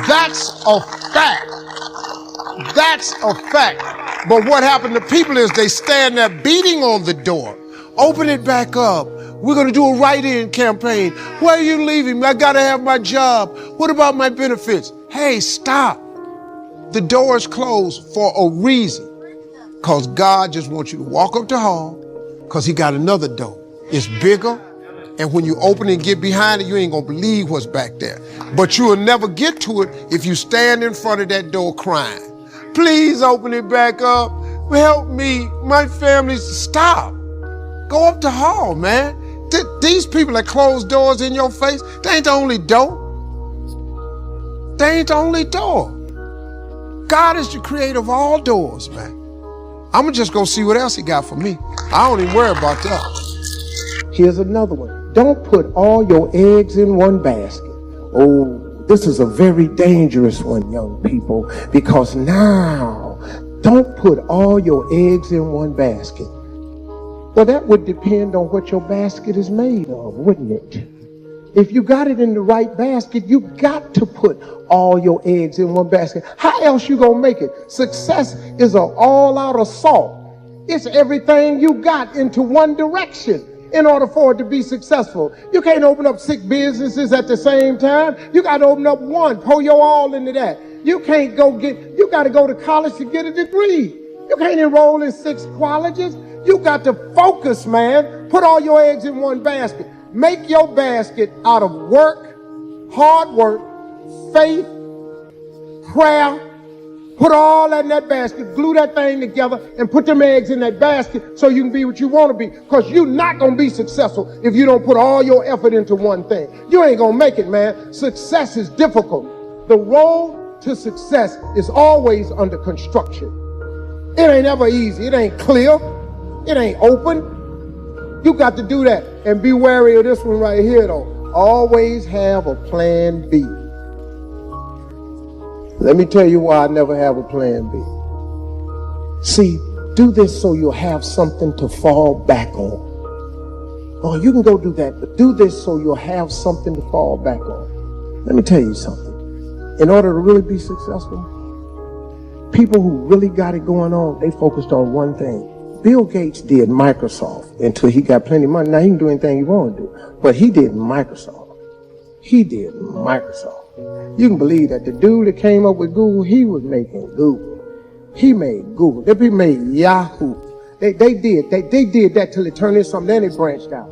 That's a fact. That's a fact. But what happened to people is they stand there beating on the door. Open it back up. We're going to do a write-in campaign. Where are you leaving? I got to have my job. What about my benefits? Hey, stop. The door is closed for a reason. Because God just wants you to walk up the hall because he got another door. It's bigger. And when you open it and get behind it, you ain't going to believe what's back there. But you will never get to it if you stand in front of that door crying. Please open it back up. Help me. My family's... Stop. Go up the hall, man. These people that close doors in your face, they ain't the only door. They ain't the only door. God is the creator of all doors, man. I'm going to just go see what else he got for me. I don't even worry about that. Here's another one. Don't put all your eggs in one basket. Oh, this is a very dangerous one, young people, because now, don't put all your eggs in one basket. Well, that would depend on what your basket is made of, wouldn't it? If you got it in the right basket, you got to put all your eggs in one basket. How else you gonna make it? Success is an all-out assault. It's everything you got into one direction in order for it to be successful. You can't open up 6 businesses at the same time. You got to open up one, pour your all into that. You got to go to college to get a degree. You can't enroll in 6 colleges. You got to focus, man. Put all your eggs in one basket. Make your basket out of work, hard work, faith, prayer. Put all that in that basket, glue that thing together, and put them eggs in that basket so you can be what you want to be. Because you're not going to be successful if you don't put all your effort into one thing. You ain't going to make it, man. Success is difficult. The road to success is always under construction. It ain't ever easy. It ain't clear. It ain't open. You got to do that. And be wary of this one right here, though. Always have a plan B. Let me tell you why I never have a plan B. See, do this so you'll have something to fall back on. Oh, you can go do that, but do this so you'll have something to fall back on. Let me tell you something. In order to really be successful, people who really got it going on, they focused on one thing. Bill Gates did Microsoft until he got plenty of money. Now he can do anything he want to do, but he did Microsoft. He did Microsoft. You can believe that the dude that came up with Google, he was making Google. He made Google. They made Yahoo. They did that till it turned into something, then it branched out.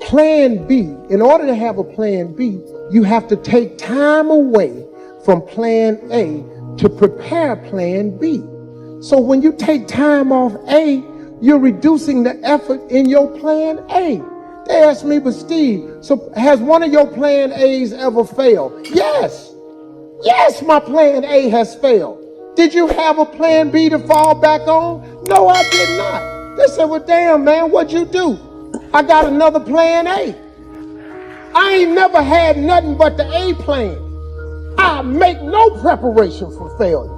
Plan B. In order to have a plan B, you have to take time away from plan A to prepare plan B. So when you take time off A, you're reducing the effort in your plan A. They asked me, but Steve, so has one of your plan A's ever failed? Yes. Yes, my plan A has failed. Did you have a plan B to fall back on? No, I did not. They said, well, damn, man, what'd you do? I got another plan A. I ain't never had nothing but the A plan. I make no preparation for failure.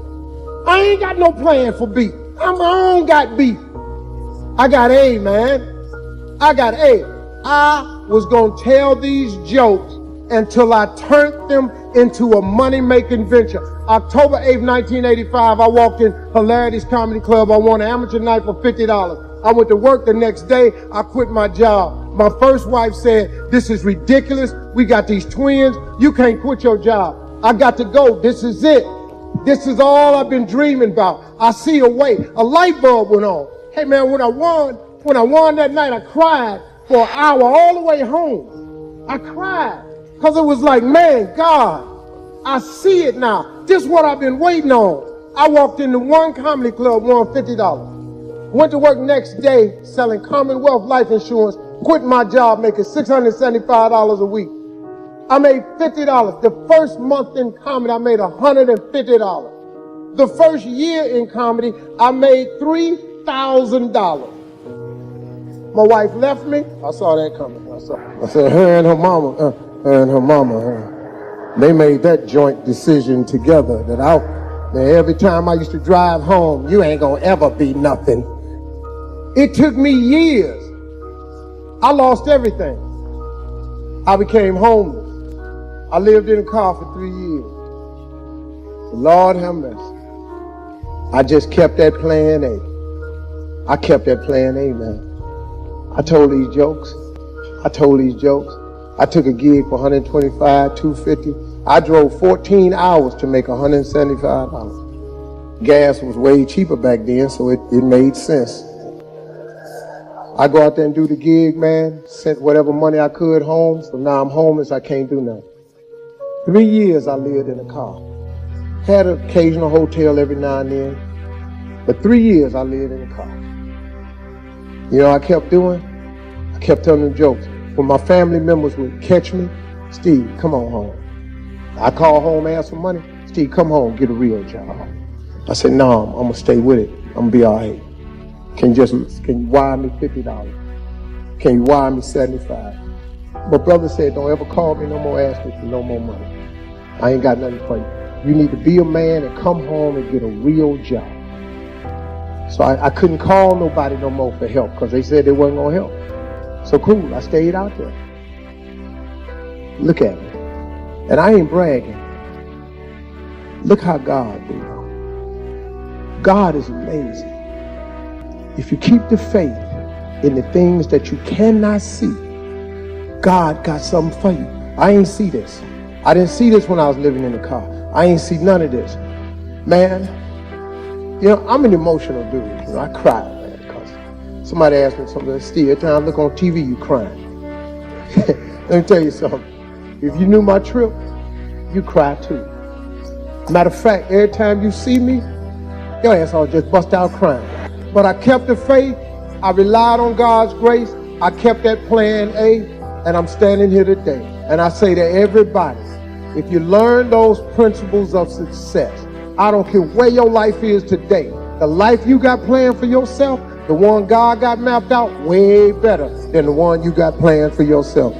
I ain't got no plan for B. I'm my own got B. I got A, man. I got A. I was going to tell these jokes until I turned them into a money-making venture. October 8th, 1985, I walked in Hilarity's Comedy Club. I won an amateur night for $50. I went to work the next day. I quit my job. My first wife said, this is ridiculous. We got these twins. You can't quit your job. I got to go. This is it. This is all I've been dreaming about. I see a way. A light bulb went on. Hey, man, when I won that night, I cried for an hour all the way home. I cried because it was like, man, God, I see it now. This is what I've been waiting on. I walked into one comedy club, won $50. Went to work next day selling Commonwealth life insurance, quit my job making $675 a week. I made $50. The first month in comedy, I made $150. The first year in comedy, I made $3,000. My wife left me. I saw that coming. I said, her and her mama, they made that joint decision together that every time I used to drive home, you ain't gonna ever be nothing. It took me years. I lost everything. I became homeless. I lived in a car for 3 years. Lord have mercy. I just kept that plan A. I kept that plan A, man. I told these jokes. I took a gig for $125, $250. I drove 14 hours to make $175. Gas was way cheaper back then, so it made sense. I go out there and do the gig, man, sent whatever money I could home, so now I'm homeless, I can't do nothing. 3 years I lived in a car. Had an occasional hotel every now and then, but 3 years I lived in a car. You know what I kept doing? I kept telling them jokes. When my family members would catch me, Steve, come on home. I call home, ask for money. Steve, come home, get a real job. I said, no, I'm gonna stay with it. I'm gonna be all right. Can you wire me $50? Can you wire me $75? But brother said, don't ever call me no more, ask me for no more money. I ain't got nothing for you. You need to be a man and come home and get a real job. So I couldn't call nobody no more for help because they said they wasn't gonna help. So cool, I stayed out there. Look at me. And I ain't bragging. Look how God do. God is amazing. If you keep the faith in the things that you cannot see, God got something for you. I ain't see this. I didn't see this when I was living in the car. I ain't see none of this. Man, you know, I'm an emotional dude. You know, I cry, man, because somebody asked me something. Steve, every time I look on TV, you crying. Let me tell you something. If you knew my trip, you cry too. Matter of fact, every time you see me, your ass all just bust out crying. But I kept the faith. I relied on God's grace. I kept that plan A, and I'm standing here today. And I say to everybody, if you learn those principles of success, I don't care where your life is today, the life you got planned for yourself, the one God got mapped out, way better than the one you got planned for yourself.